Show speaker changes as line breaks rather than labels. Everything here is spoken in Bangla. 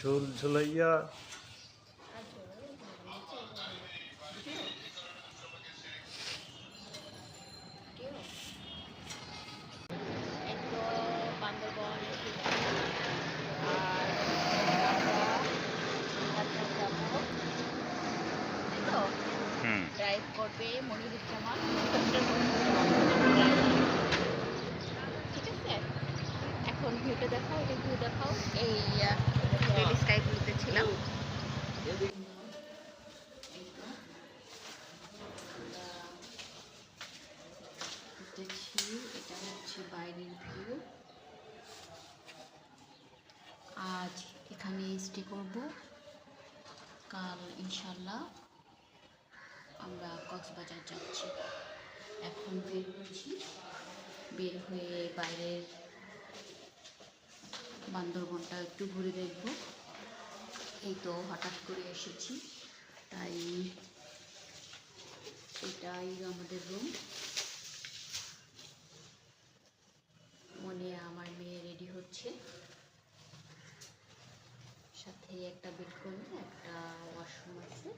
ঝুল ঝুলাইয়া
ড্রাইভ করবে মনিরুজ্জামান, ঠিক আছে। এখন ভিউটা দেখাও, এটা ভিউ দেখাও। এই রেল স্কাইগুলোতে ছিলাম। দেখছি এটা হচ্ছে বাইরের ভিউ। আজ এখানে স্টে করব, কাল ইনশাল্লাহ আমরা কক্সবাজার যাচ্ছি। এখন বের হচ্ছি, বের হয়ে বাইরের বান্দরবনটা একটু ঘুরে দেখব। এই তো হঠাৎ করে এসেছি, তাই এটাই আমাদের রুম। মনে আমার মেয়ে রেডি হচ্ছে, সাথে একটা বেড করবে, একটা ওয়াশরুম আছে।